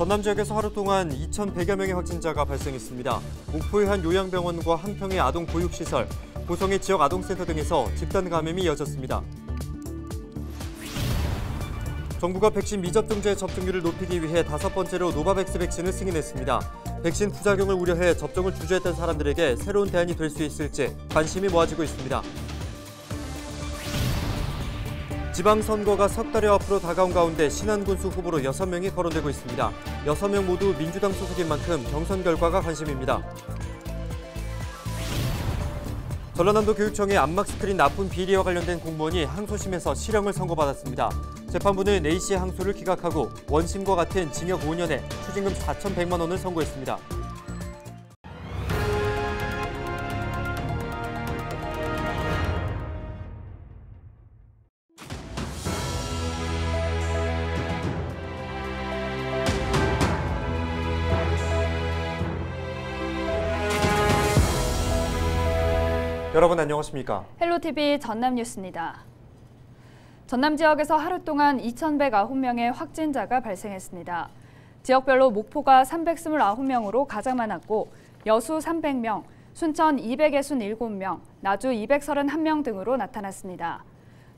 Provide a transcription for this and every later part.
전남 지역에서 하루 동안 2,100여 명의 확진자가 발생했습니다. 목포의 한 요양병원과 한평의 아동 보육시설, 고성의 지역 아동센터 등에서 집단 감염이 이어졌습니다. 정부가 백신 미접종자의 접종률을 높이기 위해 5번째로 노바백스 백신을 승인했습니다. 백신 부작용을 우려해 접종을 주저했던 사람들에게 새로운 대안이 될 수 있을지 관심이 모아지고 있습니다. 지방선거가 석 달여 앞으로 다가온 가운데 신안군수 후보로 6명이 거론되고 있습니다. 6명 모두 민주당 소속인 만큼 경선 결과가 관심입니다. 전라남도 교육청의 안막 스크린 납품 비리와 관련된 공무원이 항소심에서 실형을 선고받았습니다. 재판부는 A씨의 항소를 기각하고 원심과 같은 징역 5년에 추징금 4,100만 원을 선고했습니다. 여러분 안녕하십니까? 헬로TV 전남 뉴스입니다. 전남 지역에서 하루 동안 2,109명의 확진자가 발생했습니다. 지역별로 목포가 329명으로 가장 많았고 여수 300명, 순천 267명, 나주 231명 등으로 나타났습니다.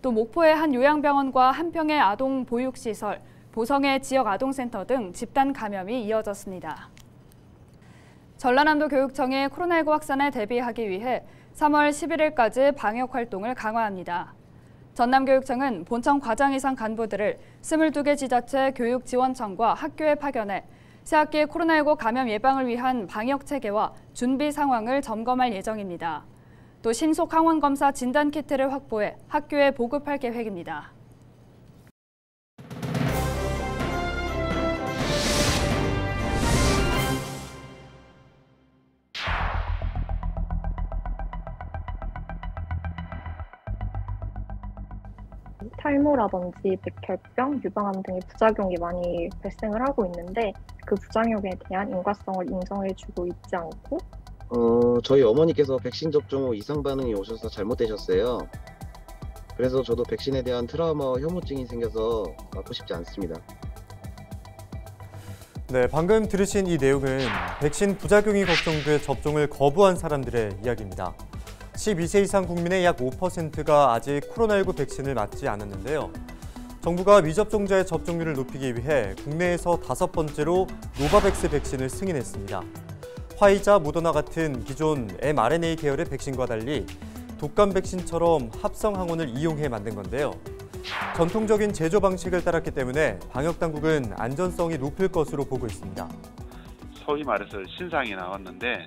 또 목포의 한 요양병원과 한평의 아동 보육시설, 보성의 지역 아동센터 등 집단 감염이 이어졌습니다. 전라남도 교육청이 코로나19 확산에 대비하기 위해 3월 11일까지 방역 활동을 강화합니다. 전남교육청은 본청 과장 이상 간부들을 22개 지자체 교육지원청과 학교에 파견해 새학기 코로나19 감염 예방을 위한 방역 체계와 준비 상황을 점검할 예정입니다. 또 신속 항원 검사 진단 키트를 확보해 학교에 보급할 계획입니다. 탈모라든지 백혈병, 유방암 등의 부작용이 많이 발생을 하고 있는데 그 부작용에 대한 인과성을 인정해주고 있지 않고 저희 어머니께서 백신 접종 후 이상 반응이 오셔서 잘못되셨어요. 그래서 저도 백신에 대한 트라우마와 혐오증이 생겨서 맞고 싶지 않습니다. 네, 방금 들으신 이 내용은 백신 부작용이 걱정돼 접종을 거부한 사람들의 이야기입니다. 12세 이상 국민의 약 5%가 아직 코로나19 백신을 맞지 않았는데요. 정부가 미접종자의 접종률을 높이기 위해 국내에서 5번째로 노바백스 백신을 승인했습니다. 화이자, 모더나 같은 기존 mRNA 계열의 백신과 달리 독감 백신처럼 합성 항원을 이용해 만든 건데요. 전통적인 제조 방식을 따랐기 때문에 방역당국은 안전성이 높을 것으로 보고 있습니다. 소위 말해서 신상이 나왔는데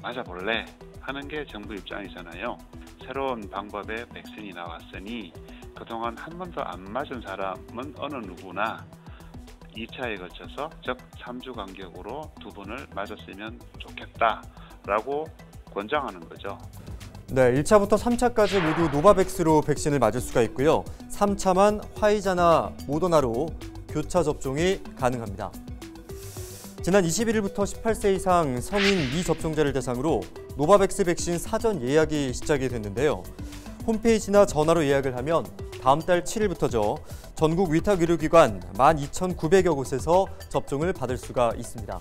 맞아볼래? 하는 게 정부 입장이잖아요. 새로운 방법의 백신이 나왔으니 그동안 한 번도 안 맞은 사람은 어느 누구나 2차에 걸쳐서 즉 3주 간격으로 2번을 맞았으면 좋겠다라고 권장하는 거죠. 네, 1차부터 3차까지 모두 노바백스로 백신을 맞을 수가 있고요. 3차만 화이자나 모더나로 교차 접종이 가능합니다. 지난 21일부터 18세 이상 성인 미접종자를 대상으로 노바백스 백신 사전 예약이 시작이 됐는데요. 홈페이지나 전화로 예약을 하면 다음 달 7일부터죠. 전국 위탁 의료기관 12,900여 곳에서 접종을 받을 수가 있습니다.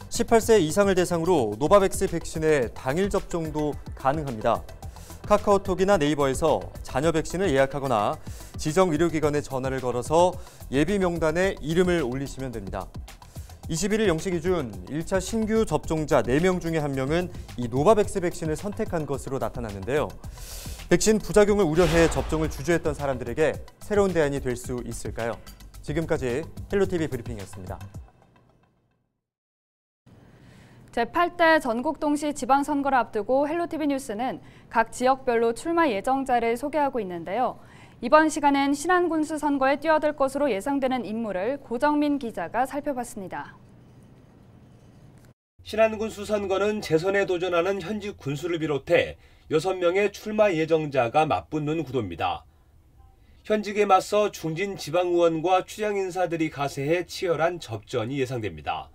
18세 이상을 대상으로 노바백스 백신의 당일 접종도 가능합니다. 카카오톡이나 네이버에서 자녀 백신을 예약하거나 지정 의료기관에 전화를 걸어서 예비 명단에 이름을 올리시면 됩니다. 21일 0시 기준 1차 신규 접종자 4명 중에 1명은 이 노바백스 백신을 선택한 것으로 나타났는데요. 백신 부작용을 우려해 접종을 주저했던 사람들에게 새로운 대안이 될 수 있을까요? 지금까지 헬로TV 브리핑이었습니다. 제8대 전국동시 지방선거를 앞두고 헬로TV 뉴스는 각 지역별로 출마 예정자를 소개하고 있는데요. 이번 시간엔 신안군수 선거에 뛰어들 것으로 예상되는 인물을 고정민 기자가 살펴봤습니다. 신안군수 선거는 재선에 도전하는 현직 군수를 비롯해 6명의 출마 예정자가 맞붙는 구도입니다. 현직에 맞서 중진 지방의원과 추장 인사들이 가세해 치열한 접전이 예상됩니다.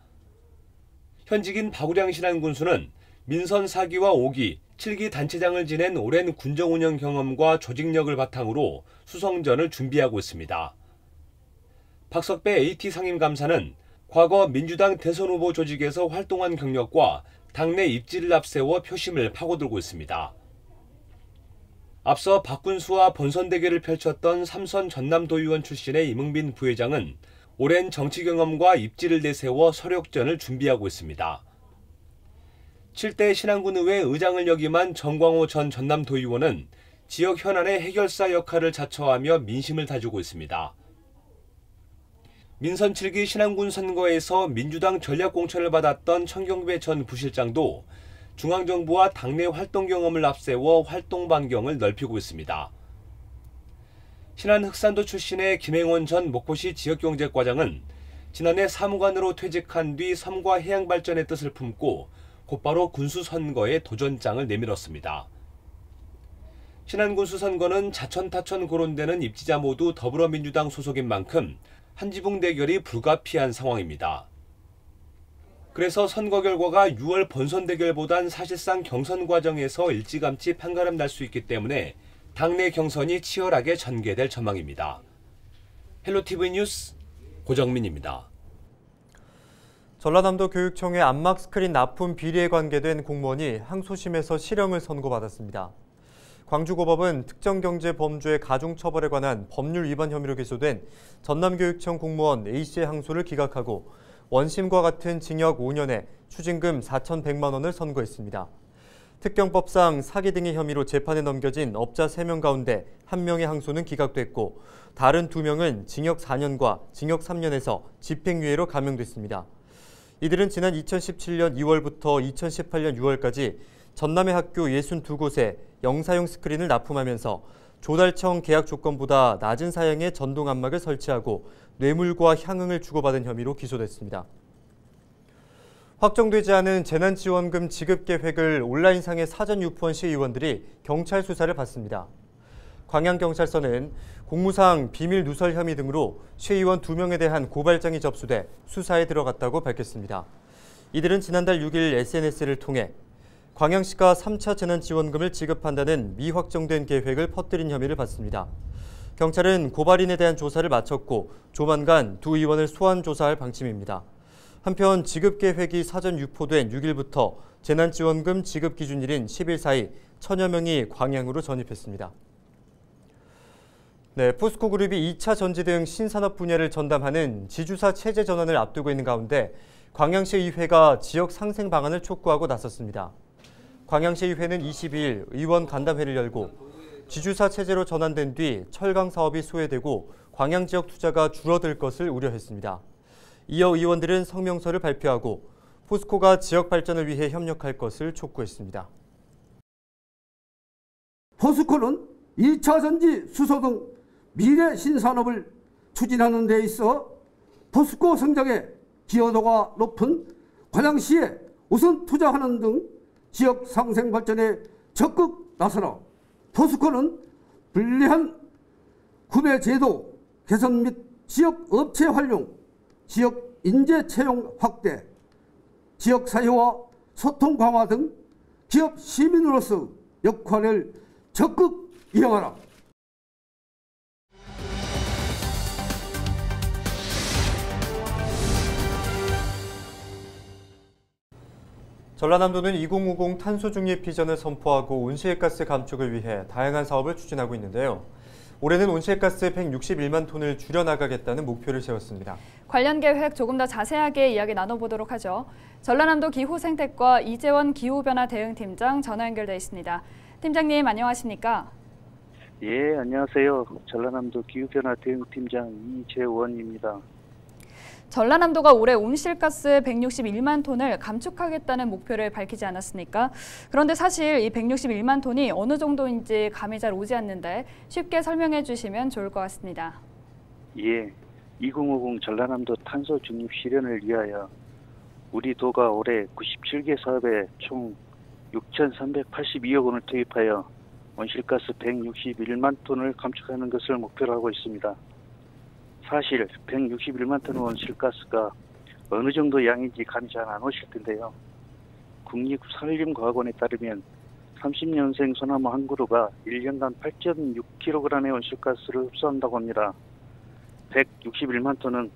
현직인 박우량 신안군수는 민선 4기와 5기, 7기 단체장을 지낸 오랜 군정 운영 경험과 조직력을 바탕으로 수성전을 준비하고 있습니다. 박석배 AT 상임감사는 과거 민주당 대선 후보 조직에서 활동한 경력과 당내 입지를 앞세워 표심을 파고들고 있습니다. 앞서 박군수와 본선 대결을 펼쳤던 삼선 전남도의원 출신의 이문빈 부회장은 오랜 정치 경험과 입지를 내세워 서력전을 준비하고 있습니다. 7대 신안군의회 의장을 역임한 정광호 전 전남도의원은 지역 현안의 해결사 역할을 자처하며 민심을 다지고 있습니다. 민선 7기 신안군 선거에서 민주당 전략공천을 받았던 천경배 전 부실장도 중앙정부와 당내 활동 경험을 앞세워 활동 반경을 넓히고 있습니다. 신안 흑산도 출신의 김행원 전 목포시 지역경제과장은 지난해 사무관으로 퇴직한 뒤 섬과 해양발전의 뜻을 품고 곧바로 군수 선거에 도전장을 내밀었습니다. 신안 군수 선거는 자천타천 거론되는 입지자 모두 더불어민주당 소속인 만큼 한 지붕 대결이 불가피한 상황입니다. 그래서 선거 결과가 6월 본선 대결보단 사실상 경선 과정에서 일찌감치 판가름 날 수 있기 때문에 당내 경선이 치열하게 전개될 전망입니다. 헬로티비 뉴스 고정민입니다. 전라남도 교육청의 안막 스크린 납품 비리에 관계된 공무원이 항소심에서 실형을 선고받았습니다. 광주고법은 특정경제 범죄의 가중처벌에 관한 법률 위반 혐의로 기소된 전남교육청 공무원 A씨의 항소를 기각하고 원심과 같은 징역 5년에 추징금 4,100만 원을 선고했습니다. 특경법상 사기 등의 혐의로 재판에 넘겨진 업자 3명 가운데 1명의 항소는 기각됐고 다른 2명은 징역 4년과 징역 3년에서 집행유예로 감형됐습니다. 이들은 지난 2017년 2월부터 2018년 6월까지 전남의 학교 62곳에 영사용 스크린을 납품하면서 조달청 계약 조건보다 낮은 사양의 전동 안막을 설치하고 뇌물과 향응을 주고받은 혐의로 기소됐습니다. 확정되지 않은 재난지원금 지급 계획을 온라인상에 사전 유포한 시의원들이 경찰 수사를 받습니다. 광양경찰서는 공무상 비밀 누설 혐의 등으로 시의원 2명에 대한 고발장이 접수돼 수사에 들어갔다고 밝혔습니다. 이들은 지난달 6일 SNS를 통해 광양시가 3차 재난지원금을 지급한다는 미확정된 계획을 퍼뜨린 혐의를 받습니다. 경찰은 고발인에 대한 조사를 마쳤고 조만간 두 의원을 소환 조사할 방침입니다. 한편 지급 계획이 사전 유포된 6일부터 재난지원금 지급 기준일인 10일 사이 1000여 명이 광양으로 전입했습니다. 포스코 그룹이 2차 전지 등 신산업 분야를 전담하는 지주사 체제 전환을 앞두고 있는 가운데 광양시의회가 지역 상생 방안을 촉구하고 나섰습니다. 광양시의회는 22일 의원 간담회를 열고 지주사 체제로 전환된 뒤 철강 사업이 소외되고 광양 지역 투자가 줄어들 것을 우려했습니다. 이어 의원들은 성명서를 발표하고 포스코가 지역 발전을 위해 협력할 것을 촉구했습니다. 포스코는 2차 전지, 수소 등 미래 신산업을 추진하는 데 있어 포스코 성장에 기여도가 높은 광양시에 우선 투자하는 등 지역 상생 발전에 적극 나서라. 포스코는 불리한 구매 제도 개선 및 지역 업체 활용, 지역 인재 채용 확대, 지역 사회와 소통 강화 등 기업 시민으로서 역할을 적극 이행하라. 전라남도는 2050 탄소 중립 비전을 선포하고 온실가스 감축을 위해 다양한 사업을 추진하고 있는데요. 올해는 온실가스 161만 톤을 줄여나가겠다는 목표를 세웠습니다. 관련 계획 조금 더 자세하게 이야기 나눠보도록 하죠. 전라남도 기후생태과 이재원 기후변화 대응팀장 전화 연결돼 있습니다. 팀장님 안녕하십니까? 예, 안녕하세요. 전라남도 기후변화 대응팀장 이재원입니다. 전라남도가 올해 온실가스 161만 톤을 감축하겠다는 목표를 밝히지 않았습니까? 그런데 사실 이 161만 톤이 어느 정도인지 감이 잘 오지 않는데 쉽게 설명해 주시면 좋을 것 같습니다. 예, 2050 전라남도 탄소 중립 실현을 위하여 우리 도가 올해 97개 사업에 총 6,382억 원을 투입하여 온실가스 161만 톤을 감축하는 것을 목표로 하고 있습니다. 사실 161만 톤 온실가스가 어느 정도 양인지 감이 잘 안 오실 텐데요. 국립산림과학원에 따르면 30년생 소나무 한 그루가 1년간 8.6kg의 온실가스를 흡수한다고 합니다. 161만 톤은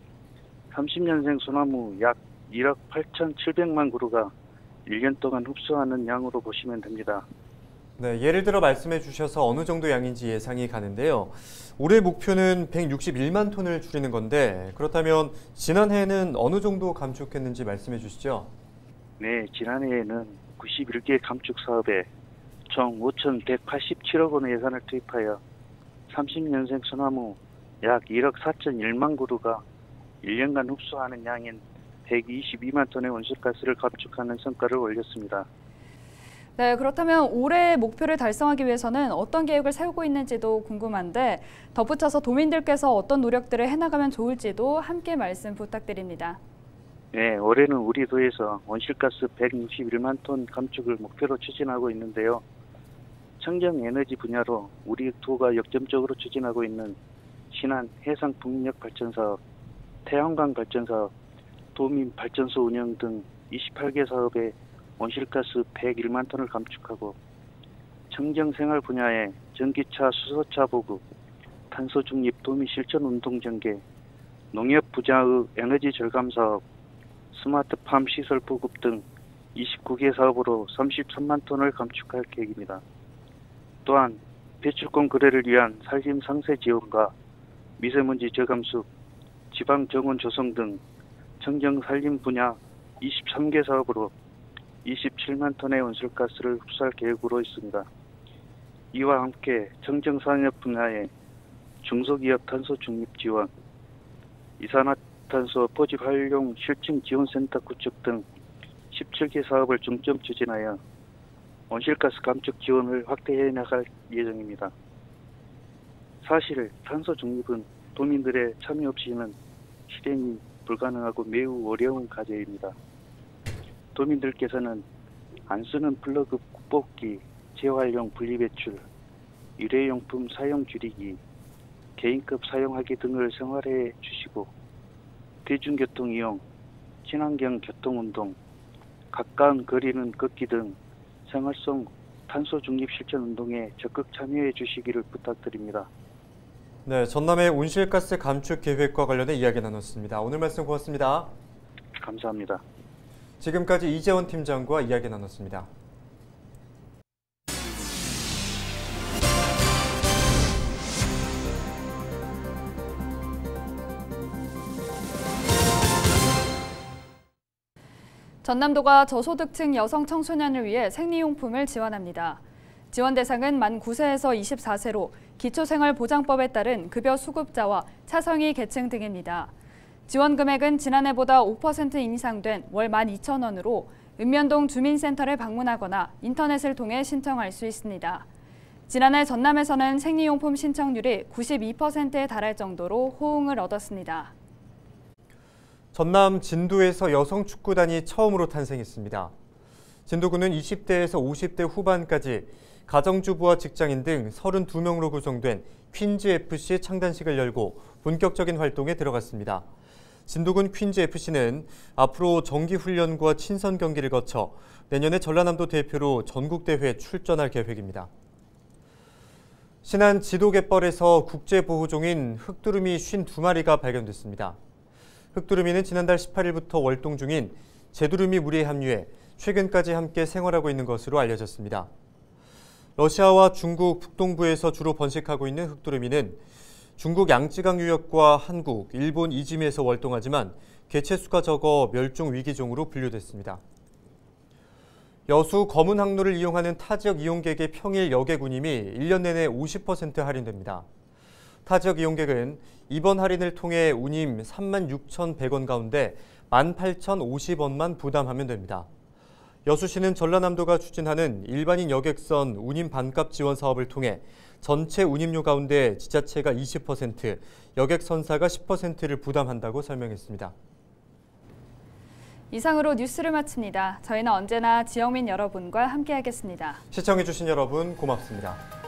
30년생 소나무 약 1억 8,700만 그루가 1년 동안 흡수하는 양으로 보시면 됩니다. 네, 예를 들어 말씀해 주셔서 어느 정도 양인지 예상이 가는데요. 올해 목표는 161만 톤을 줄이는 건데 그렇다면 지난해에는 어느 정도 감축했는지 말씀해 주시죠. 네, 지난해에는 91개 감축 사업에 총 5,187억 원의 예산을 투입하여 30년생 소나무 약 1억 4,001만 그루가 1년간 흡수하는 양인 122만 톤의 온실가스를 감축하는 성과를 올렸습니다. 네, 그렇다면 올해 목표를 달성하기 위해서는 어떤 계획을 세우고 있는지도 궁금한데 덧붙여서 도민들께서 어떤 노력들을 해나가면 좋을지도 함께 말씀 부탁드립니다. 네, 올해는 우리 도에서 온실가스 161만 톤 감축을 목표로 추진하고 있는데요. 청정에너지 분야로 우리 도가 역점적으로 추진하고 있는 신안 해상 풍력 발전 사업, 태양광 발전 사업, 도민 발전소 운영 등 28개 사업에 온실가스 101만 톤을 감축하고 청정생활 분야의 전기차, 수소차 보급, 탄소 중립 도민 실천 운동 전개, 농협 부자의 에너지 절감 사업, 스마트팜 시설 보급 등 29개 사업으로 33만 톤을 감축할 계획입니다. 또한 배출권 거래를 위한 산림 상세 지원과 미세먼지 저감수, 지방 정원 조성 등 청정 산림 분야 23개 사업으로 27만 톤의 온실가스를 흡수할 계획으로 있습니다. 이와 함께 청정산업 분야의 중소기업 탄소 중립 지원, 이산화탄소 포집 활용 실증 지원센터 구축 등 17개 사업을 중점 추진하여 온실가스 감축 지원을 확대해 나갈 예정입니다. 사실 탄소 중립은 도민들의 참여 없이는 실행이 불가능하고 매우 어려운 과제입니다. 도민들께서는 안 쓰는 플러그 뽑기, 재활용 분리배출, 일회용품 사용 줄이기, 개인급 사용하기 등을 생활해 주시고 대중교통 이용, 친환경 교통운동, 가까운 거리는 걷기 등 생활성 탄소 중립 실천 운동에 적극 참여해 주시기를 부탁드립니다. 네, 전남의 온실가스 감축 계획과 관련해 이야기 나눴습니다. 오늘 말씀 고맙습니다. 감사합니다. 지금까지 이재원 팀장과 이야기 나눴습니다. 전남도가 저소득층 여성 청소년을 위해 생리용품을 지원합니다. 지원 대상은 만 9세에서 24세로 기초생활보장법에 따른 급여 수급자와 차성위 계층 등입니다. 지원 금액은 지난해보다 5% 인상된 월 12,000원으로 읍면동 주민센터를 방문하거나 인터넷을 통해 신청할 수 있습니다. 지난해 전남에서는 생리용품 신청률이 92%에 달할 정도로 호응을 얻었습니다. 전남 진도에서 여성 축구단이 처음으로 탄생했습니다. 진도구는 20대에서 50대 후반까지 가정주부와 직장인 등 32명으로 구성된 퀸즈FC 창단식을 열고 본격적인 활동에 들어갔습니다. 진도군 퀸즈FC는 앞으로 정기훈련과 친선 경기를 거쳐 내년에 전라남도 대표로 전국대회에 출전할 계획입니다. 신안 지도갯벌에서 국제보호종인 흑두루미 52마리가 발견됐습니다. 흑두루미는 지난달 18일부터 월동 중인 제두루미 무리에 합류해 최근까지 함께 생활하고 있는 것으로 알려졌습니다. 러시아와 중국 북동부에서 주로 번식하고 있는 흑두루미는 중국 양쯔강 유역과 한국, 일본 이지미에서 월동하지만 개체수가 적어 멸종 위기종으로 분류됐습니다. 여수 검은 항로를 이용하는 타지역 이용객의 평일 여객 운임이 1년 내내 50% 할인됩니다. 타지역 이용객은 이번 할인을 통해 운임 36,100원 가운데 18,050원만 부담하면 됩니다. 여수시는 전라남도가 추진하는 일반인 여객선 운임 반값 지원 사업을 통해 전체 운임료 가운데 지자체가 20%, 여객선사가 10%를 부담한다고 설명했습니다. 이상으로 뉴스를 마칩니다. 저희는 언제나 지역민 여러분과 함께하겠습니다. 시청해주신 여러분 고맙습니다.